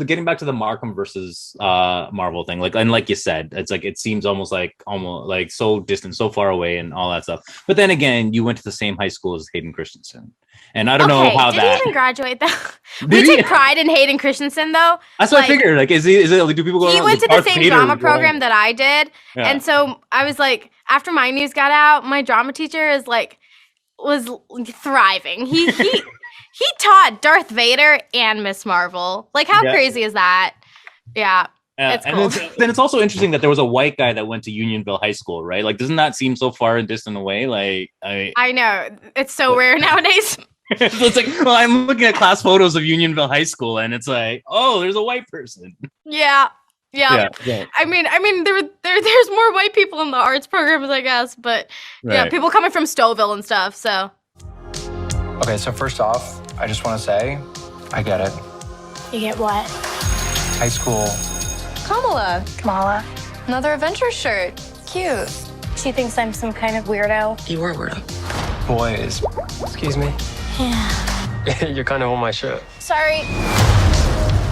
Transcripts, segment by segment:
getting back to the Markham versus Marvel thing, like, and like you said, it's like it seems almost like so distant, so far away, and all that stuff. But then again, you went to the same high school as Hayden Christensen, and I don't know Okay, how did he that even graduate though? We did he. take pride in Hayden Christensen though. That's what I Like, figured. Like, is it like do people go he around went like to the Darth same Vader drama would go around? program that I did, Yeah, and so I was like, after my news got out, my drama teacher was thriving. He taught Darth Vader and Miss Marvel. Like, how yeah. crazy is that? Yeah, it's And cool. then it's also interesting that there was a white guy that went to Unionville High School, right? Like, doesn't that seem so far and distant away? Like, I know it's so rare nowadays. it's like, well, I'm looking at class photos of Unionville High School, and it's like, oh, there's a white person. Yeah, yeah. Yeah, I mean, there's more white people in the arts programs, I guess, but yeah, right. people coming from Stouffville and stuff. So Okay, so first off, I just want to say, I get it. You get what? High school. Kamala. Another adventure shirt. Cute. She thinks I'm some kind of weirdo. You were a weirdo. Boys. Excuse me. Yeah. You're kind of on my shirt. Sorry.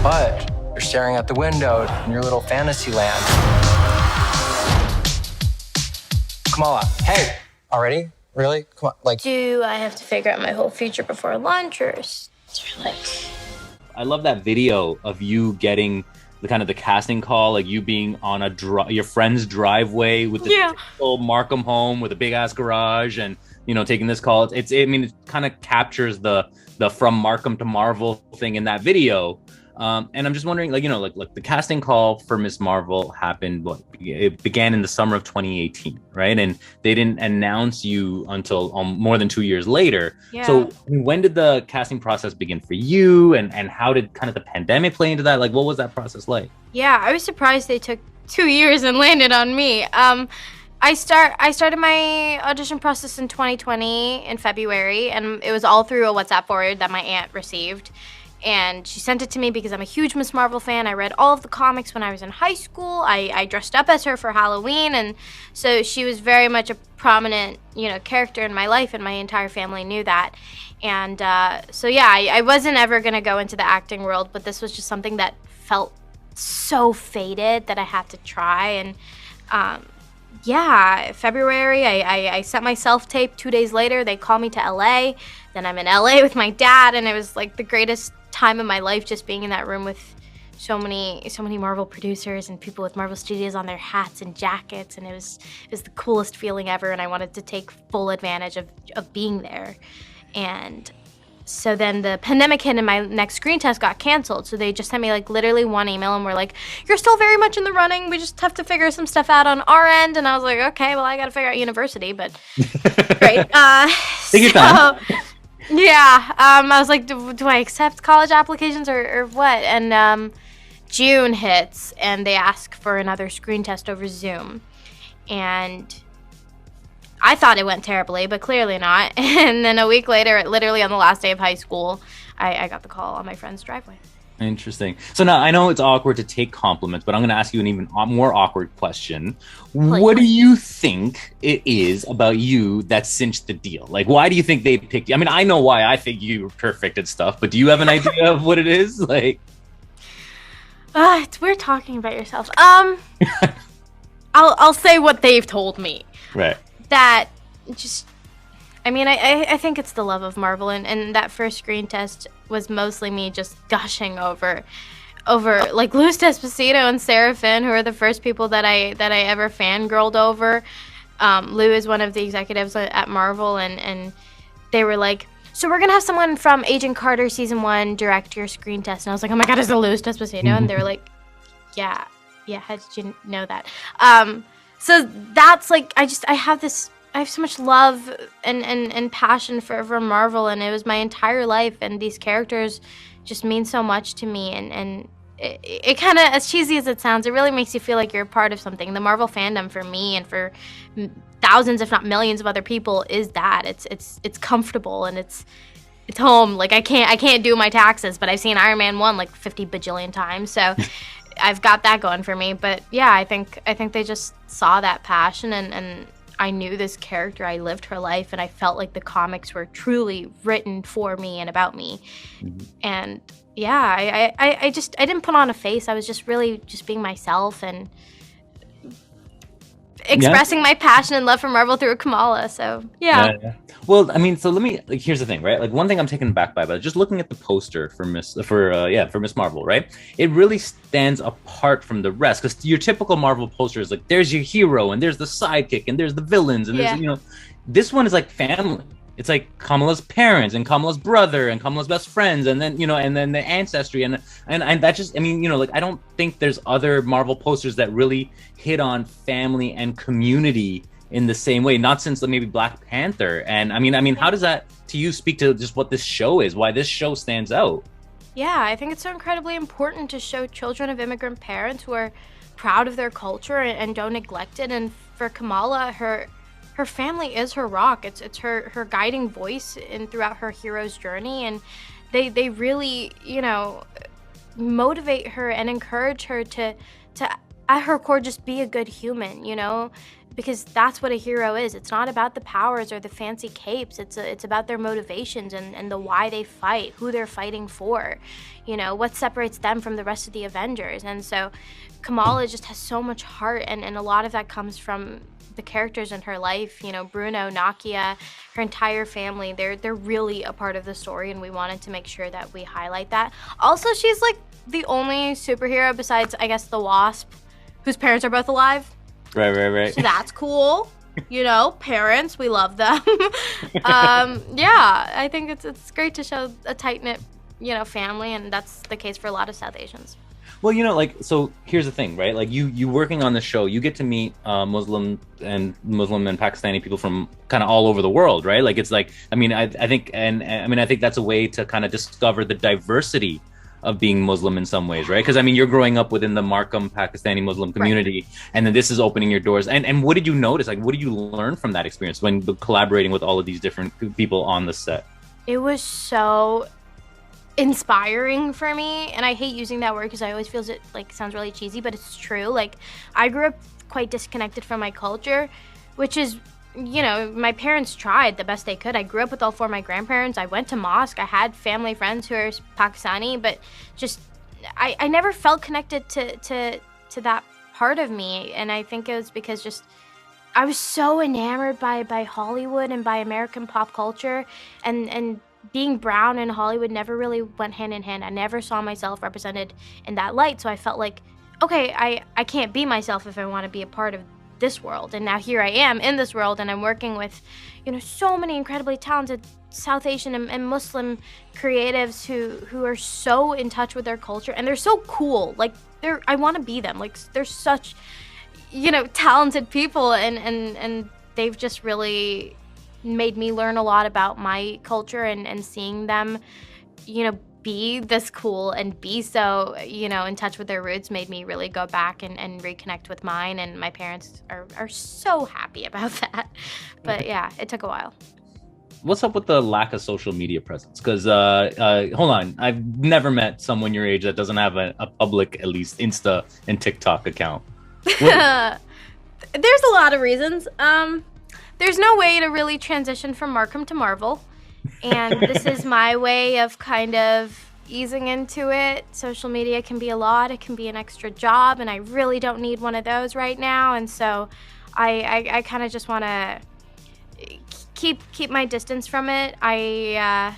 But you're staring out the window in your little fantasy land. Kamala, hey, already? Really? Come on, like. Do I have to figure out my whole future before lunch, or is there like... I love that video of you getting the kind of the casting call, like you being on your friend's driveway with the typical Markham home with a big ass garage, and taking this call. I mean, it kind of captures the from Markham to Marvel thing in that video. And I'm just wondering, like the casting call for Miss Marvel happened. It began in the summer of 2018, right? And they didn't announce you until more than 2 years later. yeah. So I mean, when did the casting process begin for you, and how did kind of the pandemic play into that? Like, what was that process like? Yeah, I was surprised they took 2 years and landed on me. I started my audition process in 2020 in February, and it was all through a WhatsApp forward that my aunt received. And she sent it to me because I'm a huge Miss Marvel fan. I read all of the comics when I was in high school. I dressed up as her for Halloween, and so she was very much a prominent, character in my life, and my entire family knew that. And so yeah, I wasn't ever gonna go into the acting world, but this was just something that felt so fated that I had to try. And yeah, February, I sent my self-tape. 2 days later, they called me to LA. Then I'm in LA with my dad, and it was like the greatest time of my life, just being in that room with so many Marvel producers and people with Marvel Studios on their hats and jackets, and it was the coolest feeling ever, and I wanted to take full advantage of being there. And so then the pandemic hit, and my next screen test got canceled. So they just sent me like literally one email, and were like, "You're still very much in the running. We just have to figure some stuff out on our end." And I was like, "Okay, well, I got to figure out university, but great." Take your time. Yeah, I was like, do I accept college applications or what? And June hits, and they ask for another screen test over Zoom. And I thought it went terribly, but clearly not. And then a week later, literally on the last day of high school, I got the call on my friend's driveway. Interesting. So now I know it's awkward to take compliments, but I'm going to ask you an even more awkward question. Please. What do you think it is about you that cinched the deal? Like, why do you think they picked you? I mean, I know why I think you were perfect and stuff, but do you have an idea of what it is? Like, it's weird talking about yourself. I'll say what they've told me. right. That just, I mean, I think it's the love of Marvel, and that first screen test was mostly me just gushing over like Louis Despacito and Sarah Finn, who are the first people that I ever fangirled over. Lou is one of the executives at Marvel, and they were like, "So we're gonna have someone from Agent Carter season 1 direct your screen test." And I was like, "Oh my god, is it Louis Despacito?" And they were like, "Yeah, how did you know that?" So that's like, I have so much love and passion for Marvel, and it was my entire life, and these characters just mean so much to me, and it kind of, as cheesy as it sounds, it really makes you feel like you're a part of something. The Marvel fandom for me and for thousands, if not millions, of other people is that it's comfortable, and it's home. Like, I can't do my taxes, but I've seen Iron Man 1 like 50 bajillion times, so I've got that going for me. But yeah, I think they just saw that passion, and I knew this character. I lived her life, and I felt like the comics were truly written for me and about me. Mm-hmm. And yeah, I didn't put on a face. I was just really just being myself and expressing my passion and love for Marvel through Kamala. So yeah. Well, I mean, so let me like here's the thing, right? Like one thing I'm taken back by just looking at the poster for Miss Marvel, right? It really stands apart from the rest because your typical Marvel poster is like there's your hero and there's the sidekick and there's the villains and there's this one is like family. It's like Kamala's parents and Kamala's brother and Kamala's best friends, and then and then the ancestry and that just, I mean, like I don't think there's other Marvel posters that really hit on family and community in the same way. Not since maybe Black Panther. And I mean, how does that to you speak to just what this show is? Why this show stands out? Yeah, I think it's so incredibly important to show children of immigrant parents who are proud of their culture and don't neglect it. And for Kamala, her family is her rock. It's her guiding voice throughout her hero's journey, and they really motivate her and encourage her to at her core just be a good human, because that's what a hero is. It's not about the powers or the fancy capes. It's about their motivations and the why they fight, who they're fighting for, what separates them from the rest of the Avengers. And so Kamala just has so much heart, and a lot of that comes from the characters in her life, Bruno, Nakia, her entire family. They're really a part of the story, and we wanted to make sure that we highlight that. Also, she's like the only superhero besides, I guess, the Wasp, whose parents are both alive. Right. So that's cool. Parents, we love them. Yeah, I think it's great to show a tight-knit, family, and that's the case for a lot of South Asians. Well, so here's the thing, right? Like you working on the show, you get to meet Muslim and Pakistani people from kind of all over the world, right? Like it's like, I mean, I think that's a way to kind of discover the diversity of being Muslim in some ways, right? Because I mean, you're growing up within the Markham Pakistani Muslim community, right, and then this is opening your doors. And what did you notice? Like, what did you learn from that experience when collaborating with all of these different people on the set? It was so inspiring for me, and I hate using that word because I always feel it like sounds really cheesy, but it's true. Like, I grew up quite disconnected from my culture, which is, my parents tried the best they could. I grew up with all four of my grandparents. I went to mosque. I had family friends who are Pakistani, but just I never felt connected to that part of me. And I think it was because just I was so enamored by Hollywood and by American pop culture, and being brown in Hollywood never really went hand in hand. I never saw myself represented in that light. So I felt like, okay, I can't be myself if I want to be a part of this world. And now here I am in this world, and I'm working with, so many incredibly talented South Asian and Muslim creatives who are so in touch with their culture, and they're so cool. Like, I want to be them. Like, they're such, talented people, and they've just really made me learn a lot about my culture, and seeing them, be this cool and be so, in touch with their roots made me really go back and reconnect with mine. And my parents are so happy about that. But yeah, it took a while. What's up with the lack of social media presence? Because, hold on, I've never met someone your age that doesn't have a public, at least Insta and TikTok account. There's a lot of reasons. There's no way to really transition from Markham to Marvel. And this is my way of kind of easing into it. Social media can be a lot. It can be an extra job, and I really don't need one of those right now. And so I kind of just want to keep my distance from it. I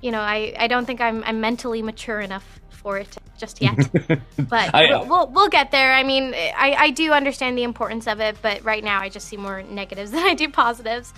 don't think I'm mentally mature enough for it just yet. But we'll get there. I mean, I do understand the importance of it, but right now I just see more negatives than I do positives.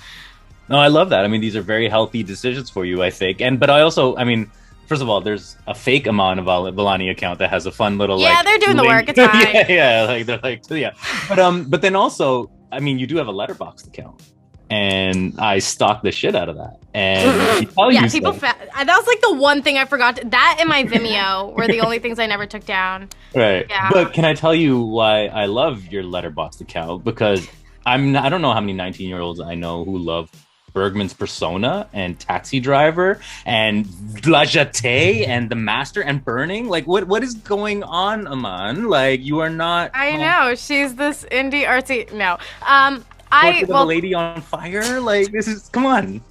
No, I love that. I mean, these are very healthy decisions for you, I think. But I also, I mean, first of all, there's a fake Iman Vellani account that has a fun little they're doing the work. It's fine. yeah. But then also, I mean, you do have a Letterboxd account, and I stalked the shit out of that. And that was like the one thing I forgot. That and my Vimeo were the only things I never took down. Right. Yeah. But can I tell you why I love your Letterboxd account? Because I don't know how many 19-year-olds I know who love Bergman's Persona and Taxi Driver and La Jetée and The Master and Burning. Like, what is going on, Iman? Like, you are not. I know, she's this indie artsy. No, a lady on fire. Like, this is, come on.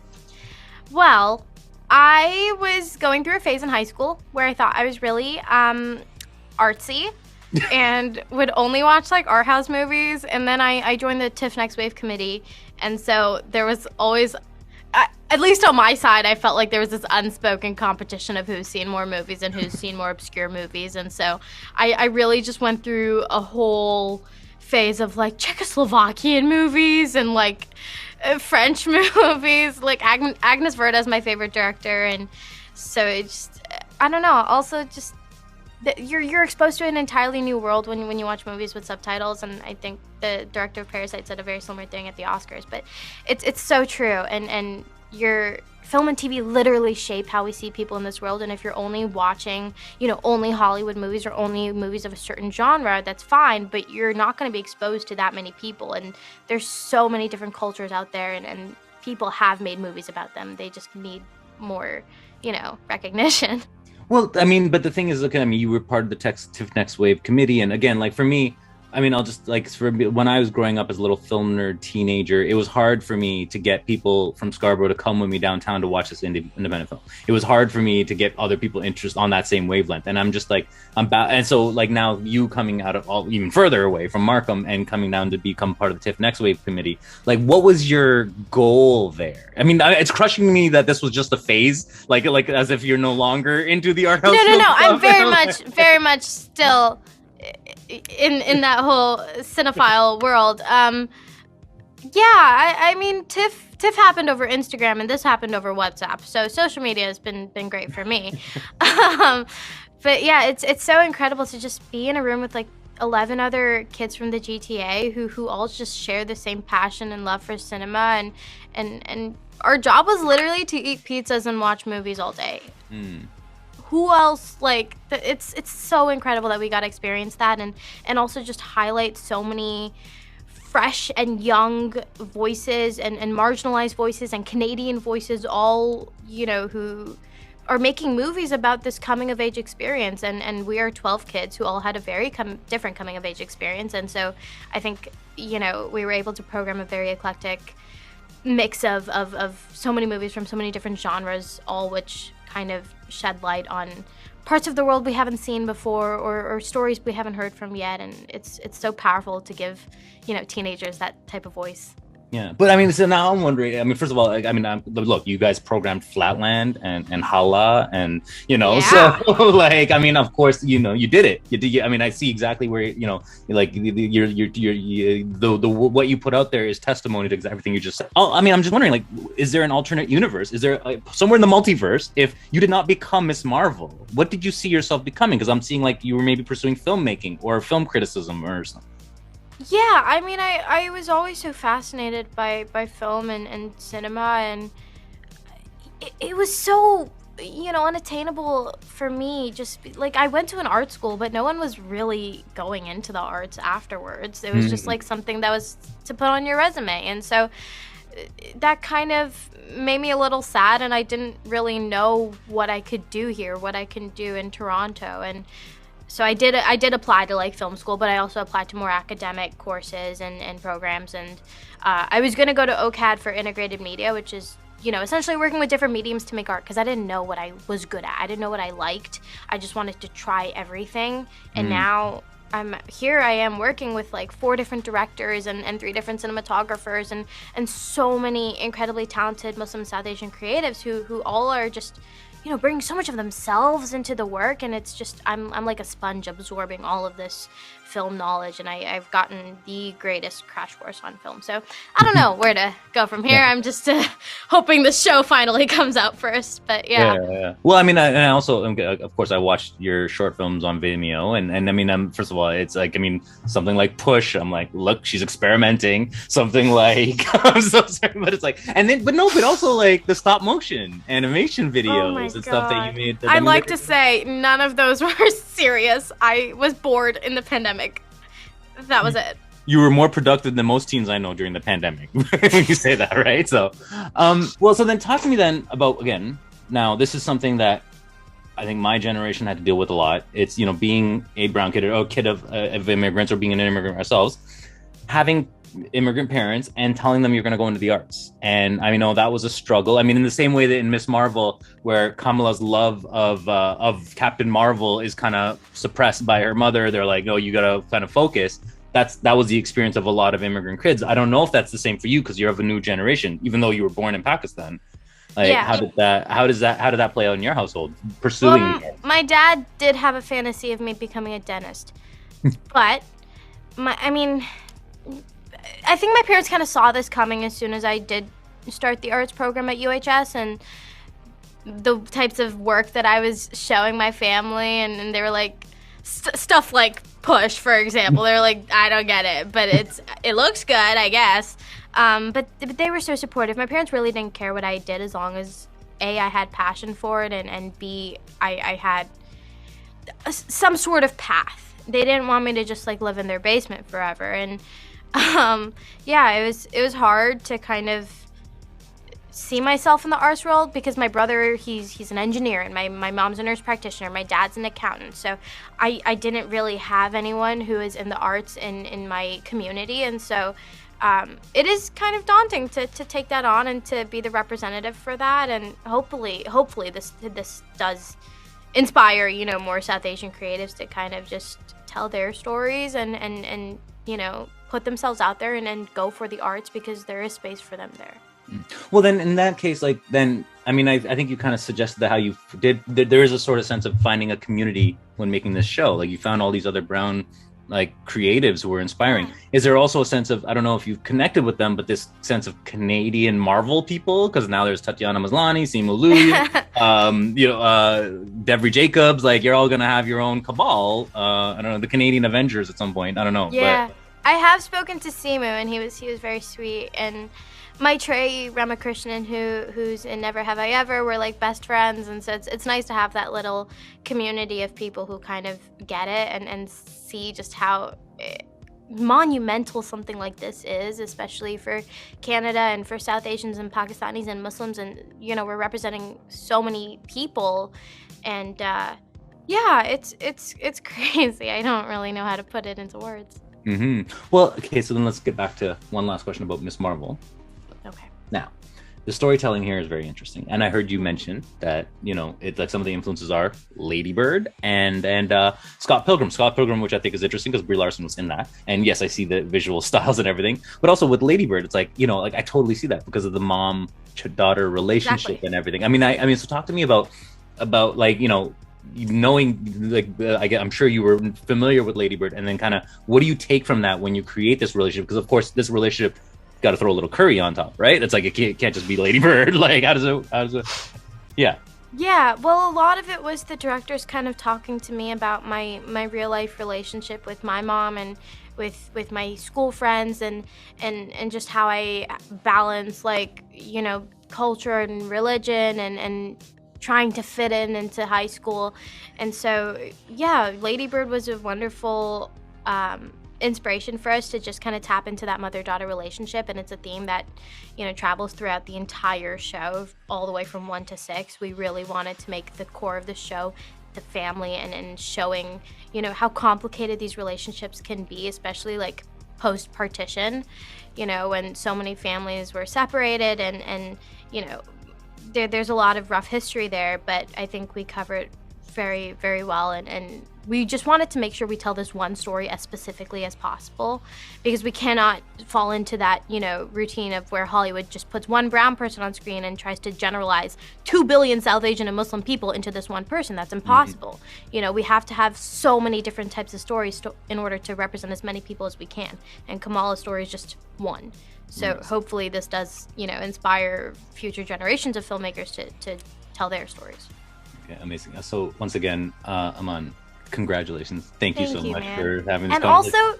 Well, I was going through a phase in high school where I thought I was really artsy and would only watch like art house movies. And then I joined the TIFF Next Wave committee. And so there was always, at least on my side, I felt like there was this unspoken competition of who's seen more movies and who's seen more obscure movies. And so I really just went through a whole phase of like Czechoslovakian movies and like French movies. Like Agnes Varda is my favorite director, and so it's just, I don't know. Also, just you're exposed to an entirely new world when you watch movies with subtitles, and I think the director of Parasite said a very similar thing at the Oscars. But it's so true, and your film and TV literally shape how we see people in this world. And if you're only watching, only Hollywood movies or only movies of a certain genre, that's fine, but you're not going to be exposed to that many people. And there's so many different cultures out there, and people have made movies about them. They just need more, recognition. Well, I mean, but the thing is, look, I mean, you were part of the TIFF Next Wave committee, and again, like for me, I mean, I'll just like when I was growing up as a little film nerd teenager, it was hard for me to get people from Scarborough to come with me downtown to watch this independent film. It was hard for me to get other people interested on that same wavelength. And I'm just like, and so like now you coming out of even further away from Markham and coming down to become part of the TIFF Next Wave committee, like what was your goal there? I mean, it's crushing me that this was just a phase, like as if you're no longer into the art house. No. I'm very much still in that whole cinephile world. I mean, TIFF happened over Instagram, and this happened over WhatsApp. So social media has been great for me. But yeah, it's so incredible to just be in a room with like 11 other kids from the GTA who all just share the same passion and love for cinema, and our job was literally to eat pizzas and watch movies all day. Who else, like, it's so incredible that we got to experience that, and also just highlight so many fresh and young voices and marginalized voices and Canadian voices, all, who are making movies about this coming of age experience. And we are 12 kids who all had a very different coming of age experience. And so I think, we were able to program a very eclectic mix of so many movies from so many different genres, all which kind of shed light on parts of the world we haven't seen before, or stories we haven't heard from yet. And it's so powerful to give teenagers that type of voice. Yeah, but I mean, so now I'm wondering. I mean, first of all, like, I mean, look, you guys programmed Flatland and Hala, and so like, I mean, of course, you did it. You did. I mean, I see exactly where like the what you put out there is testimony to everything you just said. Oh, I mean, I'm just wondering, like, is there an alternate universe? Is there somewhere in the multiverse? If you did not become Miss Marvel, what did you see yourself becoming? Because I'm seeing like you were maybe pursuing filmmaking or film criticism or something. Yeah, I mean, I was always so fascinated by film and cinema, and it was so, unattainable for me. Just like, I went to an art school, but no one was really going into the arts afterwards. It was just like something that was to put on your resume. And so that kind of made me a little sad, and I didn't really know what I could do here, what I can do in Toronto. And so I did apply to like film school, but I also applied to more academic courses and programs. And I was going to go to OCAD for integrated media, which is, essentially working with different mediums to make art, because I didn't know what I was good at. I didn't know what I liked. I just wanted to try everything. And now I am working with like 4 different directors and 3 different cinematographers and so many incredibly talented Muslim South Asian creatives who all are just bringing so much of themselves into the work. And it's just, I'm like a sponge absorbing all of this film knowledge, and I've gotten the greatest crash course on film. So I don't know where to go from here. I'm just hoping the show finally comes out first. But yeah. Well, I mean, I also, of course, I watched your short films on Vimeo, and I mean, first of all, it's like, I mean, something like Push, I'm like, look, she's experimenting. Something like, I'm so sorry, but it's like, and then, but also like the stop motion animation videos and stuff that you made. I'd like to say none of those were serious. I was bored in the pandemic. That was it. You were more productive than most teens I know during the pandemic. When you say that, right? So, well, so then talk to me then about, again, now this is something that I think my generation had to deal with a lot. It's, being a brown kid or a kid of immigrants, or being an immigrant ourselves, having immigrant parents and telling them you're going to go into the arts. And I know that was a struggle. I mean, in the same way that in Miss Marvel, where Kamala's love of Captain Marvel is kind of suppressed by her mother, they're like, no, you got to kind of focus. That was the experience of a lot of immigrant kids. I don't know if that's the same for you because you're of a new generation, even though you were born in Pakistan. Like, how did that play out in your household? Pursuing. My dad did have a fantasy of me becoming a dentist, but I think my parents kind of saw this coming as soon as I did start the arts program at UHS and the types of work that I was showing my family, and they were like, stuff like Push, for example. They're like, I don't get it, but it looks good, I guess. But they were so supportive. My parents really didn't care what I did as long as A, I had passion for it, and B, I had some sort of path. They didn't want me to just like live in their basement forever. And it was hard to kind of see myself in the arts world because my brother, he's an engineer, and my mom's a nurse practitioner, my dad's an accountant. So I didn't really have anyone who is in the arts in my community. And so it is kind of daunting to take that on and to be the representative for that. And hopefully this does inspire, more South Asian creatives to kind of just tell their stories and put themselves out there and go for the arts because there is space for them there. Well, then in that case, I think you kind of suggested that how you did, there is a sort of sense of finding a community when making this show. Like you found all these other brown creatives who were inspiring. Yeah. Is there also a sense of, I don't know if you've connected with them, but this sense of Canadian Marvel people? Because now there's Tatiana Maslany, Simu Liu, Devry Jacobs, you're all going to have your own cabal. I don't know, the Canadian Avengers at some point. I don't know. Yeah, but I have spoken to Simu, and he was very sweet. And Maitreyi Ramakrishnan, who's in Never Have I Ever, we're best friends, and so it's nice to have that little community of people who kind of get it and see just how monumental something like this is, especially for Canada and for South Asians and Pakistanis and Muslims, and we're representing so many people, and it's crazy. I don't really know how to put it into words. Mm-hmm. Well, okay, so then let's get back to one last question about Miss Marvel. Okay. Now, the storytelling here is very interesting, and I heard you mention that it's some of the influences are Lady Bird and Scott Pilgrim, which I think is interesting because Brie Larson was in that. And yes, I see the visual styles and everything, but also with Lady Bird, it's I totally see that because of the mom-daughter relationship. Exactly. And everything. I mean, so talk to me about knowing, I'm sure you were familiar with Lady Bird, and then kind of what do you take from that when you create this relationship? Because of course this relationship got to throw a little curry on top, right? It's it can't just be Lady Bird. How does it? Yeah, well, a lot of it was the directors kind of talking to me about my real life relationship with my mom and with my school friends and just how I balance culture and religion and trying to fit into high school. And so Lady Bird was a wonderful inspiration for us to just kind of tap into that mother-daughter relationship, and it's a theme that travels throughout the entire show, all the way from 1 to 6. We really wanted to make the core of the show the family and showing how complicated these relationships can be, especially post-partition, when so many families were separated and there's a lot of rough history there, but I think we cover it very, very well, and we just wanted to make sure we tell this one story as specifically as possible, because we cannot fall into that routine of where Hollywood just puts one brown person on screen and tries to generalize 2 billion South Asian and Muslim people into this one person. That's impossible. Mm-hmm. We have to have so many different types of stories in order to represent as many people as we can, and Kamala's story is just one. So hopefully this does inspire future generations of filmmakers to tell their stories. Okay, amazing. So once again, Iman, congratulations. Thank you so much for having this conversation. And also,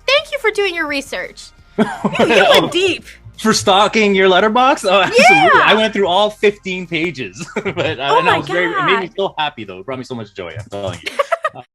thank you for doing your research. You went deep. For stalking your letterbox? Oh, absolutely. Yeah. I went through all 15 pages. But it made me so happy, though. It brought me so much joy, I'm telling you.